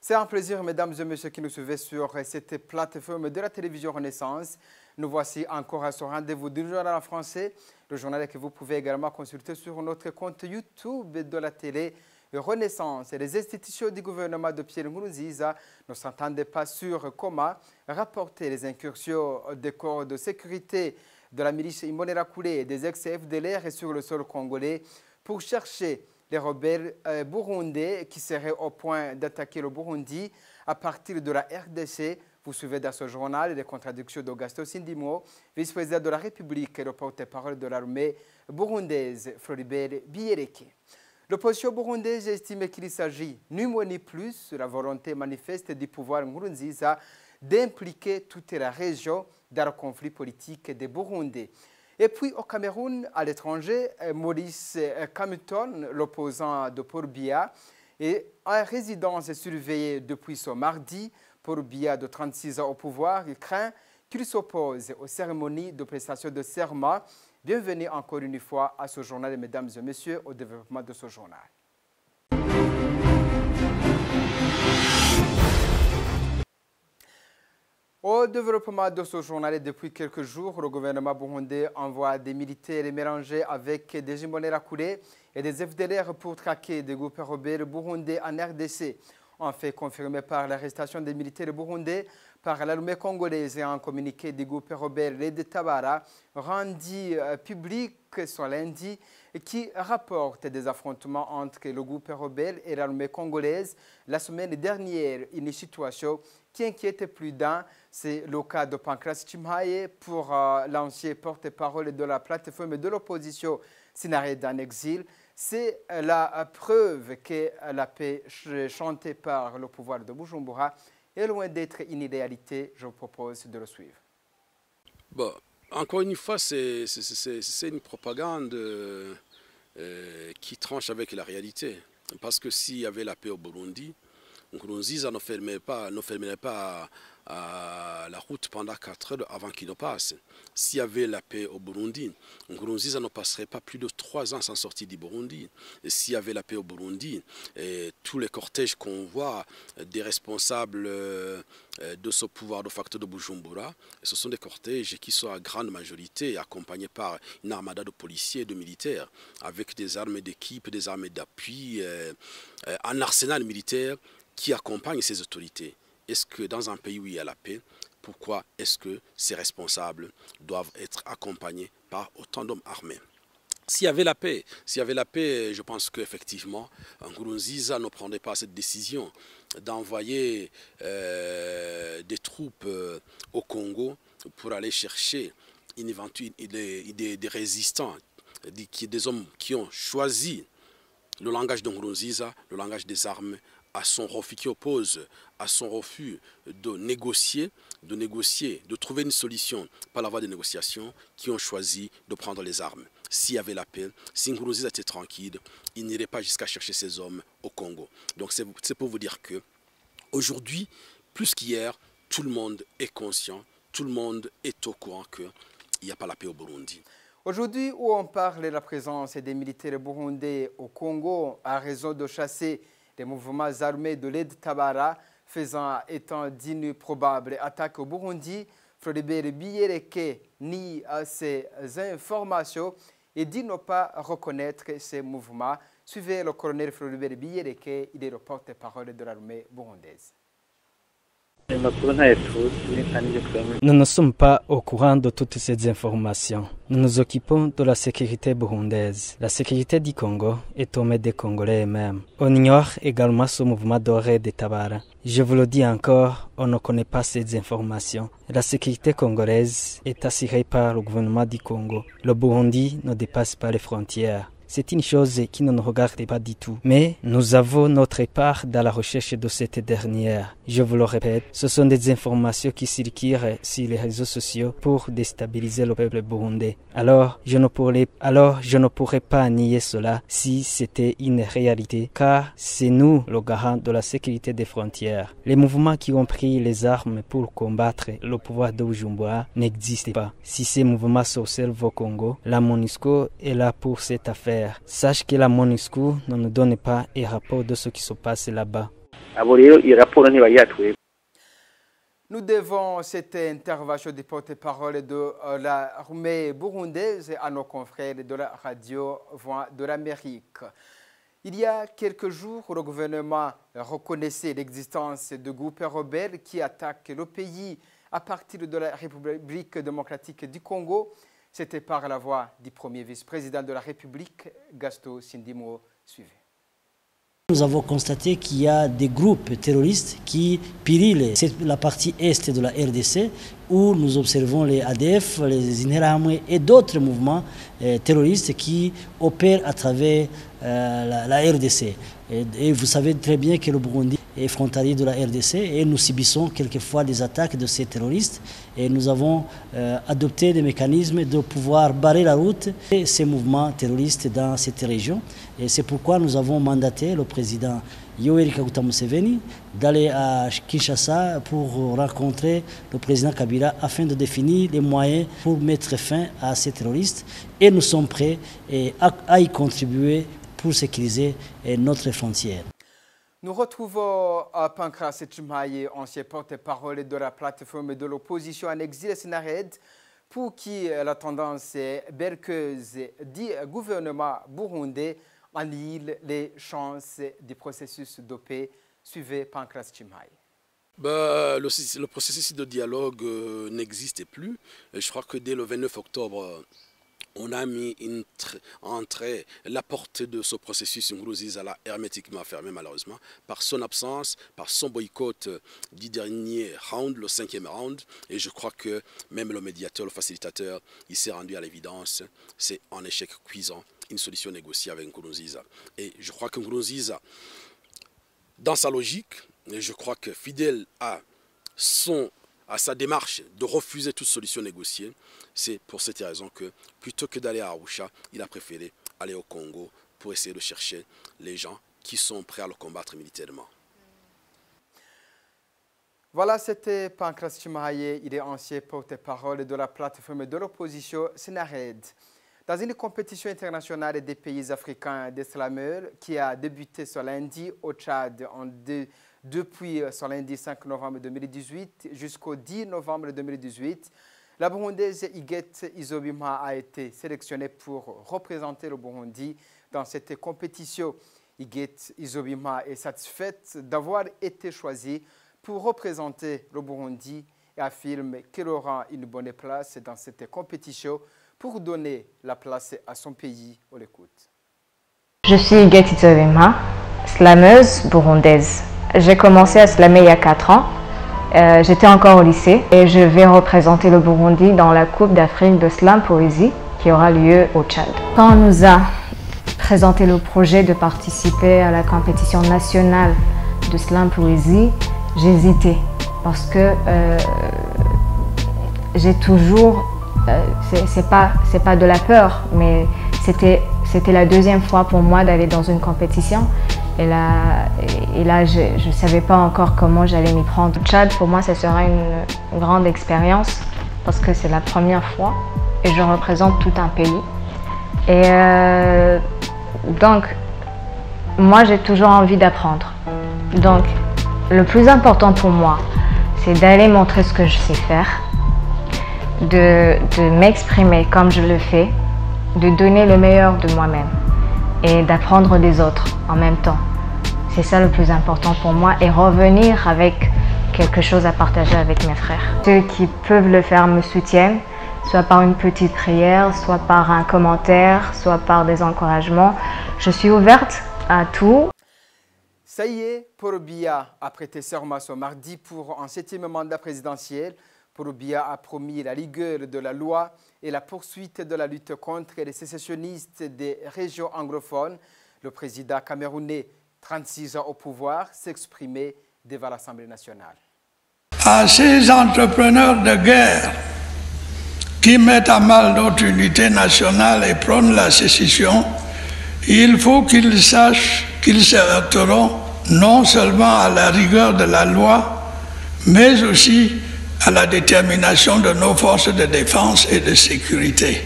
C'est un plaisir, mesdames et messieurs, qui nous suivez sur cette plateforme de la télévision Renaissance. Nous voici encore à ce rendez-vous du journal en français, le journal que vous pouvez également consulter sur notre compte YouTube de la télé Renaissance. Et les institutions du gouvernement de Pierre Nkurunziza ne s'entendaient pas sur comment rapporter les incursions des corps de sécurité de la milice Imbonerakure et des ex-FDLR sur le sol congolais pour chercher les rebelles burundais qui seraient au point d'attaquer le Burundi à partir de la RDC. Vous suivez dans ce journal les contradictions d'Augusto Sindimo, vice-président de la République et le porte-parole de l'armée burundaise, Floribert Biyereke. L'opposition burundaise estime qu'il s'agit ni moins ni plus de la volonté manifeste du pouvoir Nkurunziza d'impliquer toute la région dans le conflit politique des Burundais. Et puis au Cameroun, à l'étranger, Maurice Kamto, l'opposant de Paul Biya, est en résidence surveillée depuis ce mardi. Paul Biya, de 36 ans au pouvoir, il craint qu'il s'oppose aux cérémonies de prestation de serment. Bienvenue encore une fois à ce journal, mesdames et messieurs, au développement de ce journal. Au développement de ce journal, depuis quelques jours, le gouvernement burundais envoie des militaires mélangés avec des Imbonerakure et des FDLR pour traquer des groupes rebelles burundais en RDC. En fait confirmé par l'arrestation des militaires burundais par l'armée congolaise et un communiqué du groupe rebelle Les Tabara rendu public ce lundi qui rapporte des affrontements entre le groupe rebelle et l'armée congolaise la semaine dernière, une situation qui inquiète plus d'un. C'est le cas de Pancras Chimhaye pour l'ancien porte-parole de la plateforme de l'opposition Sinarède en exil. C'est la preuve que la paix chantée par le pouvoir de Bujumbura est loin d'être une idéalité. Je vous propose de le suivre. Bon, encore une fois, c'est une propagande qui tranche avec la réalité. Parce que s'il y avait la paix au Burundi, Nkurunziza ne fermerait pas la route pendant 4 heures avant qu'il ne passe. S'il y avait la paix au Burundi, Nkurunziza ne passerait pas plus de 3 ans sans sortir du Burundi. Et s'il y avait la paix au Burundi, tous les cortèges qu'on voit des responsables de ce pouvoir de facto de Bujumbura, ce sont des cortèges qui sont à grande majorité accompagnés par une armada de policiers et de militaires, avec des armes d'équipe, des armes d'appui, un arsenal militaire qui accompagne ces autorités. Est-ce que dans un pays où il y a la paix, pourquoi est-ce que ces responsables doivent être accompagnés par autant d'hommes armés? S'il y avait la paix, je pense qu'effectivement, Nkurunziza ne prendrait pas cette décision d'envoyer des troupes au Congo pour aller chercher des résistants, des hommes qui ont choisi le langage de Nkurunziza, le langage des armes, à son refus, qui oppose à son refus de négocier, de trouver une solution par la voie des négociations, qui ont choisi de prendre les armes. S'il y avait la paix, si Nkurunziza était tranquille, il n'irait pas jusqu'à chercher ses hommes au Congo. Donc c'est pour vous dire que aujourd'hui, plus qu'hier, tout le monde est conscient, tout le monde est au courant qu'il n'y a pas la paix au Burundi. Aujourd'hui, où on parle de la présence des militaires burundais au Congo à raison de chasser les mouvements armés de l'aide Tabara faisant étant d'une probable attaque au Burundi, Floribert Biyereke nie ces informations et dit ne pas reconnaître ces mouvements. Suivez le colonel Floribert Biyereke, il est le porte-parole de l'armée burundaise. Nous ne sommes pas au courant de toutes ces informations. Nous nous occupons de la sécurité burundaise. La sécurité du Congo est aux mains des Congolais eux-mêmes. On ignore également ce mouvement d'Oré de Tabara. Je vous le dis encore, on ne connaît pas ces informations. La sécurité congolaise est assurée par le gouvernement du Congo. Le Burundi ne dépasse pas les frontières. C'est une chose qui ne nous regarde pas du tout. Mais nous avons notre part dans la recherche de cette dernière. Je vous le répète, ce sont des informations qui circulent sur les réseaux sociaux pour déstabiliser le peuple burundais. Alors, je ne pourrais pas nier cela si c'était une réalité, car c'est nous le garant de la sécurité des frontières. Les mouvements qui ont pris les armes pour combattre le pouvoir de Bujumbura n'existent pas. Si ces mouvements s'observent au Congo, la MONUSCO est là pour cette affaire. Sache que la MONUSCO ne nous donne pas un rapport de ce qui se passe là-bas. abo rero iyi raporo ntibayatwe. Nous devons cette intervention du porte-parole de l'armée burundaise à nos confrères de la radio Voix de l'Amérique. Il y a quelques jours, le gouvernement reconnaissait l'existence de groupes rebelles qui attaquent le pays à partir de la République démocratique du Congo. C'était par la voix du premier vice-président de la République, Gaston Sindimo. Suivez. Nous avons constaté qu'il y a des groupes terroristes qui pillent la partie est de la RDC où nous observons les ADF, les Interahamwe et d'autres mouvements terroristes qui opèrent à travers la RDC. Et vous savez très bien que le Burundi est frontalier de la RDC et nous subissons quelquefois des attaques de ces terroristes et nous avons adopté des mécanismes de pouvoir barrer la route de ces mouvements terroristes dans cette région. Et c'est pourquoi nous avons mandaté le président Yoweri Kaguta Museveni d'aller à Kinshasa pour rencontrer le président Kabila afin de définir les moyens pour mettre fin à ces terroristes. Et nous sommes prêts à y contribuer pour sécuriser notre frontière. Nous retrouvons Pancras Chimaye, ancien porte-parole de la plateforme de l'opposition en exil Sénared, pour qui la tendance belliqueuse du gouvernement burundais annihile les chances du processus de paix. Suivez Pancras Chimaye. Le processus de dialogue n'existe plus. Je crois que dès le 29 octobre, on a mis la porte de ce processus Nkurunziza l'a hermétiquement fermée malheureusement par son absence, par son boycott du dernier round, le 5e round. Et je crois que même le médiateur, le facilitateur, il s'est rendu à l'évidence. C'est un échec cuisant, une solution négociée avec Nkurunziza. Et je crois que Nkurunziza, dans sa logique, et je crois que fidèle à sa démarche de refuser toute solution négociée, c'est pour cette raison que plutôt que d'aller à Arusha, il a préféré aller au Congo pour essayer de chercher les gens qui sont prêts à le combattre militairement. Voilà, c'était Pancras Chimaye, il est ancien porte-parole de la plateforme de l'opposition Sénared. Dans une compétition internationale des pays africains des slameurs qui a débuté ce lundi au Tchad depuis ce lundi 5 novembre 2018 jusqu'au 10 novembre 2018, la Burundaise Iget Izobima a été sélectionnée pour représenter le Burundi dans cette compétition. Iget Izobima est satisfaite d'avoir été choisie pour représenter le Burundi et affirme qu'elle aura une bonne place dans cette compétition pour donner la place à son pays. On l'écoute. Je suis Iget Izobima, slameuse burundaise. J'ai commencé à slammer il y a 4 ans. J'étais encore au lycée et je vais représenter le Burundi dans la Coupe d'Afrique de Slam Poésie qui aura lieu au Tchad. Quand on nous a présenté le projet de participer à la compétition nationale de Slam Poésie, j'ai hésité parce que j'ai toujours, c'est pas de la peur, mais c'était la deuxième fois pour moi d'aller dans une compétition. Et là, je ne savais pas encore comment j'allais m'y prendre. Le Tchad, pour moi, ça sera une grande expérience parce que c'est la première fois et je représente tout un pays. Et donc, moi, j'ai toujours envie d'apprendre. Donc, le plus important pour moi, c'est d'aller montrer ce que je sais faire, de m'exprimer comme je le fais, de donner le meilleur de moi-même et d'apprendre des autres en même temps. C'est ça le plus important pour moi et revenir avec quelque chose à partager avec mes frères. Ceux qui peuvent le faire me soutiennent, soit par une petite prière, soit par un commentaire, soit par des encouragements. Je suis ouverte à tout. Ça y est, Paul Biya a prêté serment ce mardi pour un 7e mandat présidentiel. Paul Biya a promis la rigueur de la loi et la poursuite de la lutte contre les sécessionnistes des régions anglophones. Le président camerounais, 36 ans au pouvoir, s'exprimait devant l'Assemblée nationale. À ces entrepreneurs de guerre qui mettent à mal notre unité nationale et prônent la sécession, il faut qu'ils sachent qu'ils se heurteront non seulement à la rigueur de la loi, mais aussi à la détermination de nos forces de défense et de sécurité.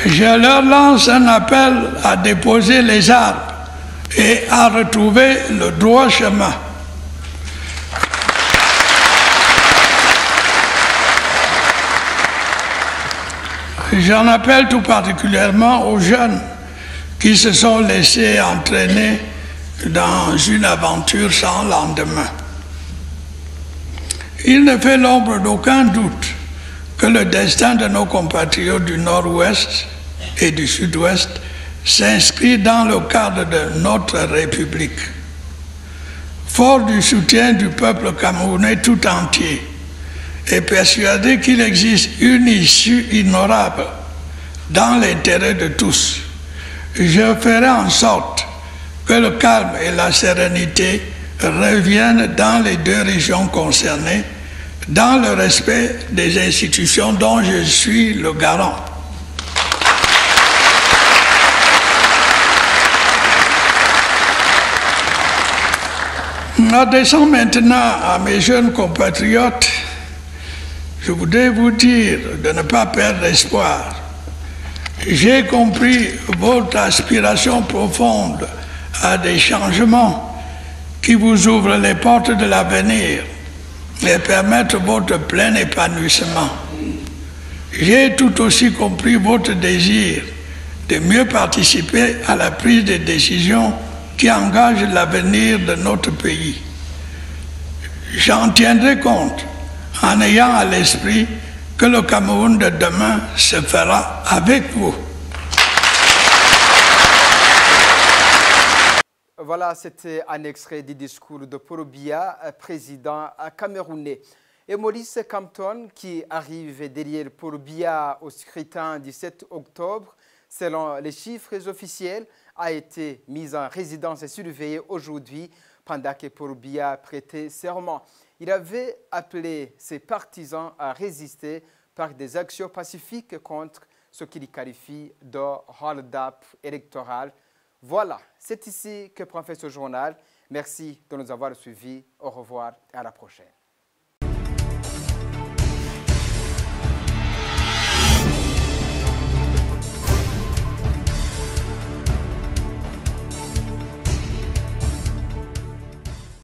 Je leur lance un appel à déposer les armes et à retrouver le droit chemin. J'en appelle tout particulièrement aux jeunes qui se sont laissés entraîner dans une aventure sans lendemain. Il ne fait l'ombre d'aucun doute que le destin de nos compatriotes du Nord-Ouest et du Sud-Ouest s'inscrit dans le cadre de notre République. Fort du soutien du peuple camerounais tout entier et persuadé qu'il existe une issue ignorable dans l'intérêt de tous, je ferai en sorte que le calme et la sérénité reviennent dans les deux régions concernées, dans le respect des institutions dont je suis le garant. M'adressant maintenant à mes jeunes compatriotes, je voudrais vous dire de ne pas perdre espoir. J'ai compris votre aspiration profonde à des changements qui vous ouvrent les portes de l'avenir et permettent votre plein épanouissement. J'ai tout aussi compris votre désir de mieux participer à la prise de décisions qui engagent l'avenir de notre pays. J'en tiendrai compte en ayant à l'esprit que le Cameroun de demain se fera avec vous. Voilà, c'était un extrait du discours de Paul Biya, président camerounais. Et Maurice Kamto, qui arrive derrière Paul Biya au scrutin du 7 octobre, selon les chiffres officiels, a été mis en résidence surveillée aujourd'hui pendant que Paul Biya prêtait serment. Il avait appelé ses partisans à résister par des actions pacifiques contre ce qu'il qualifie de hold-up électoral. Voilà, c'est ici que prend fin ce journal. Merci de nous avoir suivis. Au revoir et à la prochaine.